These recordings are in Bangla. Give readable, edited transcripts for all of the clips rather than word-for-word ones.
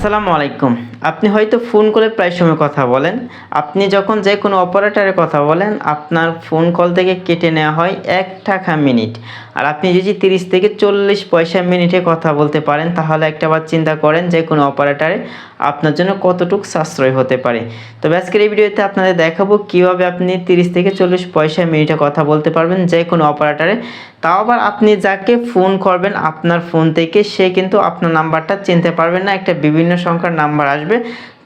আসসালামু আলাইকুম। আপনি হয়তো ফোন করে প্রায় সময় কথা বলেন। আপনি যখন যে কোনো অপারেটরে কথা বলেন, আপনার ফোন কল থেকে কেটে নেওয়া হয় ৳১ মিনিট। আর আপনি যদি ৩০ থেকে ৪০ পয়সা মিনিটে কথা বলতে পারেন, তাহলে একটাবার চিন্তা করেন যে কোনো অপারেটরে আপনার জন্য কতটুক সাশ্রয় হতে পারে। তবে আজকের এই ভিডিওতে আপনাদের দেখাবো কীভাবে আপনি ৩০ থেকে ৪০ পয়সা মিনিটে কথা বলতে পারবেন যে কোনো অপারেটরে। তাও আবার আপনি যাকে ফোন করবেন আপনার ফোন থেকে সে কিন্তু আপনার নাম্বারটা চিনতে পারবে না, একটা বিভিন্ন সংখ্যার নাম্বার আসবে।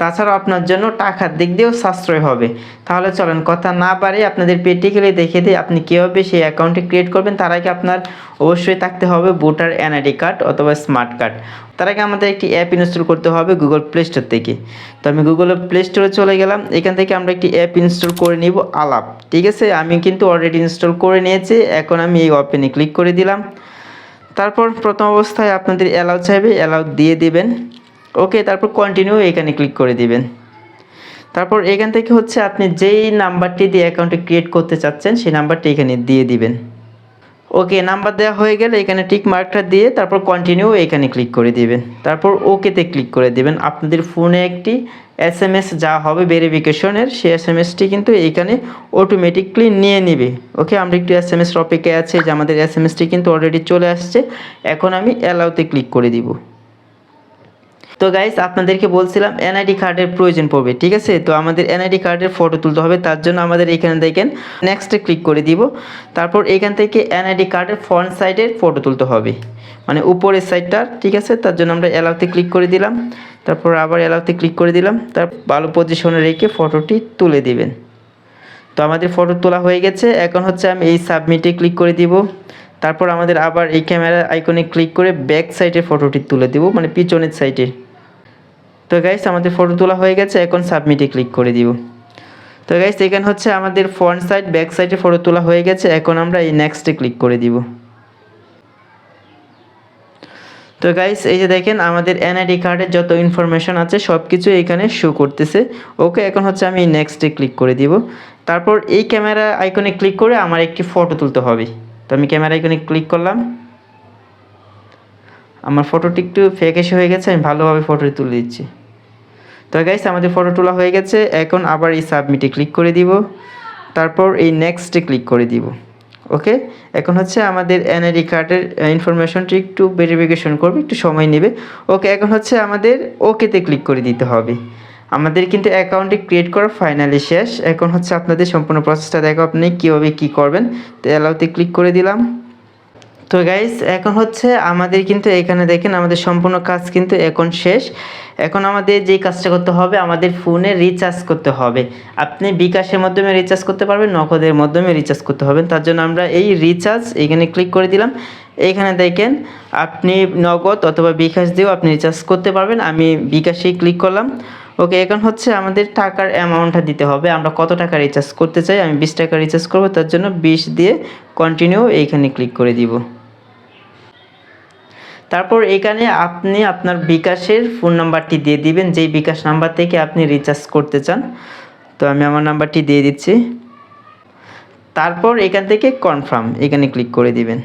তাছাড়াও আপনার জন্য টাকার দিক দিয়েও সাশ্রয় হবে। তাহলে চলেন কথা না বাড়িয়ে আপনাদের প্র্যাকটিক্যালি দেখিয়ে দিই আপনি কীভাবে সেই অ্যাকাউন্টটি ক্রিয়েট করবেন। তার আগে আপনার অবশ্যই থাকতে হবে ভোটার এনআইডি কার্ড অথবা স্মার্ট কার্ড। তার আগে আমাদের একটি অ্যাপ ইনস্টল করতে হবে গুগল প্লে স্টোর থেকে। তো আমি গুগলের প্লে স্টোরে চলে গেলাম। এখান থেকে আমরা একটি অ্যাপ ইনস্টল করে নিব, আলাপ। ঠিক আছে, আমি কিন্তু অলরেডি ইনস্টল করে নিয়েছি। এখন আমি এই ওপেনে ক্লিক করে দিলাম। তারপর প্রথম অবস্থায় আপনাদের অ্যালাউ চাইবে, অ্যালাউ দিয়ে দিবেন। ওকে, তারপর কন্টিনিউ এখানে ক্লিক করে দিবেন। তারপর এখান থেকে হচ্ছে আপনি যেই নাম্বারটি দিয়ে অ্যাকাউন্টটি ক্রিয়েট করতে চাচ্ছেন সেই নাম্বারটি এখানে দিয়ে দিবেন। ওকে, নাম্বার দেওয়া হয়ে গেলে এখানে টিক মার্কটা দিয়ে তারপর কন্টিনিউ এখানে ক্লিক করে দিবেন। তারপর ওকেতে ক্লিক করে দিবেন। আপনাদের ফোনে একটি এসএমএস যা হবে ভেরিফিকেশনের, সেই এসএমএসটি কিন্তু এখানে অটোমেটিকলি নিয়ে নেবে। ওকে, আমরা একটু এসএমএস অপেক্ষায় আছে যে আমাদের এসএমএসটি কিন্তু অলরেডি চলে আসছে। এখন আমি অ্যালাউতে ক্লিক করে দিব। তো গাইস, আপনাদেরকে বলছিলাম এনআইডি কার্ডের প্রয়োজন পড়বে। ঠিক আছে, তো আমাদের এনআইডি কার্ডের ফটো তুলতে হবে। তার জন্য আমাদের এখানে দেখেন নেক্সটে ক্লিক করে দিব। তারপর এখান থেকে এনআইডি কার্ডের ফ্রন্ট সাইডের ফটো তুলতে হবে, মানে উপরের সাইডটার। ঠিক আছে, তার জন্য আমরা অ্যালাউতে ক্লিক করে দিলাম। তারপর আবার অ্যালাউতে ক্লিক করে দিলাম। তার ভালো পজিশনে রেখে ফটোটি তুলে দিবেন। তো আমাদের ফটো তোলা হয়ে গেছে। এখন হচ্ছে আমি এই সাবমিটে ক্লিক করে দিব। তারপর আমাদের আবার এই ক্যামেরা আইকনে ক্লিক করে ব্যাক সাইডের ফটোটি তুলে দেব, মানে পিছনের সাইডে। তো গাইস, আমাদের ফটো তোলা হয়ে গেছে। এখন সাবমিটে ক্লিক করে দিব। তো গাইস, এখানে হচ্ছে আমাদের ফ্রন্ট সাইড ব্যাক সাইডে ফটো তোলা হয়ে গেছে। এখন আমরা এই নেক্সটে ক্লিক করে দিব। তো গাইস, এই যে দেখেন আমাদের এনআইডি কার্ডের যত ইনফরমেশন আছে সব কিছু এখানে শো করতেছে। ওকে, এখন হচ্ছে আমি নেক্সটে ক্লিক করে দিব। তারপর এই ক্যামেরা আইকনে ক্লিক করে আমার একটি ফটো তুলতে হবে। তো আমি ক্যামেরা আইকনে ক্লিক করলাম। আমার ফটোটি একটু ফ্যাকাশে হয়ে গেছে, আমি ভালোভাবে ফটোটি তুলে দিচ্ছি। তো গাইস, আমাদের ফটো তোলা হয়ে গেছে। এখন আবার এই সাবমিটে ক্লিক করে দিব। তারপর এই নেক্সটে ক্লিক করে দিব। ওকে, এখন হচ্ছে আমাদের এনআইডি কার্ডের ইনফরমেশনটি একটু ভেরিফিকেশন করবে, একটু সময় নেবে। ওকে, এখন হচ্ছে আমাদের ওকেতে ক্লিক করে দিতে হবে। আমাদের কিন্তু অ্যাকাউন্টটি ক্রিয়েট করা ফাইনালি শেষ। এখন হচ্ছে আপনাদের সম্পূর্ণ প্রসেসটা দেখো আপনি কীভাবে কী করবেন। তো অ্যালাউতে ক্লিক করে দিলাম। তো গাইস, এখন হচ্ছে আমাদের কিন্তু এখানে দেখেন আমাদের সম্পূর্ণ কাজ কিন্তু এখন শেষ। এখন আমাদের যেই কাজটা করতে হবে, আমাদের ফোনে রিচার্জ করতে হবে। আপনি বিকাশের মাধ্যমে রিচার্জ করতে পারবেন, নগদের মাধ্যমে রিচার্জ করতে হবে। তার জন্য আমরা এই রিচার্জ এখানে ক্লিক করে দিলাম। এইখানে দেখেন আপনি নগদ অথবা বিকাশ দিয়েও আপনি রিচার্জ করতে পারবেন। আমি বিকাশেই ক্লিক করলাম। ওকে, এখন হচ্ছে আমাদের টাকার অ্যামাউন্টটা দিতে হবে। আমরা কত টাকা রিচার্জ করতে চাই, আমি 20 টাকা রিচার্জ করব। তার জন্য 20 দিয়ে কন্টিনিউ এইখানে ক্লিক করে দিব। তারপর এখানে আপনি আপনার বিকাশের ফোন নাম্বারটি দিয়ে দিবেন, যেই বিকাশ নাম্বার থেকে আপনি রিচার্জ করতে চান। তো আমি আমার নাম্বারটি দিয়ে দিচ্ছি। তারপর এখান থেকে কনফার্ম এখানে ক্লিক করে দিবেন।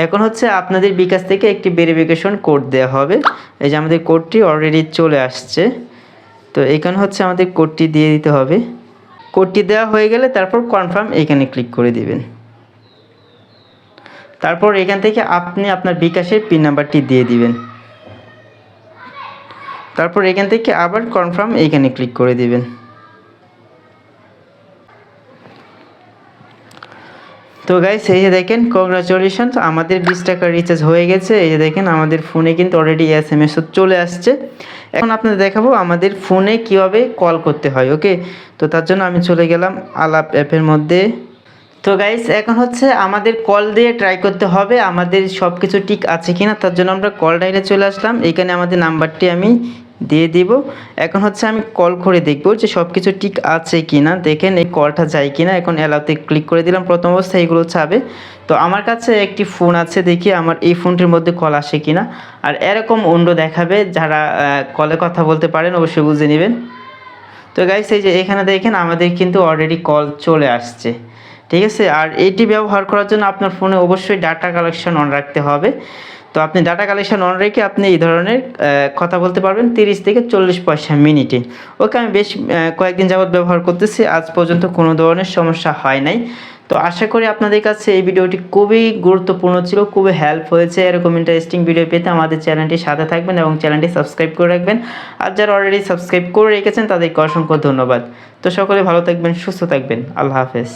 এখন হচ্ছে আপনাদের বিকাশ থেকে একটি ভেরিফিকেশন কোড দেওয়া হবে। এই যে আমাদের কোডটি অলরেডি চলে আসছে। তো এখানে হচ্ছে আমাদের কোডটি দিয়ে দিতে হবে। কোডটি দেওয়া হয়ে গেলে তারপর কনফার্ম এখানে ক্লিক করে দিবেন। তারপর এখান থেকে আপনি আপনার বিকাশের পিন নাম্বারটি দিয়ে দিবেন। তারপর এখান থেকে আবার কনফার্ম এইখানে ক্লিক করে দিবেন। তো গাইস, এই যে দেখেন কংগ্রাচুলেশনস, আমাদের 20 টাকা রিচার্জ হয়ে গেছে। এই যে দেখেন আমাদের ফোনে কিন্তু অলরেডি এসএমএসও চলে আসছে। এখন আপনাদের দেখাবো আমাদের ফোনে কিভাবে কল করতে হয়। ওকে, তো তার জন্য আমি চলে গেলাম আলাপ অ্যাপের মধ্যে। তো গাইস, এখন হচ্ছে আমাদের কল দিয়ে ট্রাই করতে হবে আমাদের সব কিছু ঠিক আছে কিনা। তার জন্য আমরা কল ডায়ালে চলে আসলাম। এখানে আমাদের নাম্বারটি আমি দিয়ে দিব। এখন হচ্ছে আমি কল করে দেখব যে সব কিছু ঠিক আছে কিনা। দেখেন এই কলটা যায় কিনা। এখন অ্যালাউতে ক্লিক করে দিলাম। প্রথম অবস্থায় এগুলো চাবে। তো আমার কাছে একটি ফোন আছে, দেখি আমার এই ফোনটির মধ্যে কল আসে কিনা। আর এরকম উইন্ডো দেখাবে, যারা কলে কথা বলতে পারেন অবশ্যই বুঝে নেবেন। তো গাইস, এই যে এখানে দেখেন আমাদের কিন্তু অলরেডি কল চলে আসছে। ঠিক আছে, আর এটি ব্যবহার করার জন্য আপনার ফোনে অবশ্যই ডাটা কালেকশন অন রাখতে হবে। তো আপনি ডাটা কালেকশন অন রেখে আপনি এই ধরনের কথা বলতে পারবেন 30 থেকে 40 পয়সা মিনিটে। ওকে, আমি বেশ কয়েকদিন যাবত ব্যবহার করতেছি, আজ পর্যন্ত কোনো ধরনের সমস্যা হয় নাই। তো আশা করি আপনাদের কাছে এই ভিডিওটি খুবই গুরুত্বপূর্ণ ছিল, খুবই হেল্প হয়েছে। এরকম ইন্টারেস্টিং ভিডিও পেতে আমাদের চ্যানেলটির সাথে থাকবেন এবং চ্যানেলটি সাবস্ক্রাইব করে রাখবেন। আর যারা অলরেডি সাবস্ক্রাইব করে রেখেছেন তাদেরকে অসংখ্য ধন্যবাদ। তো সকলে ভালো থাকবেন, সুস্থ থাকবেন। আল্লাহ হাফেজ।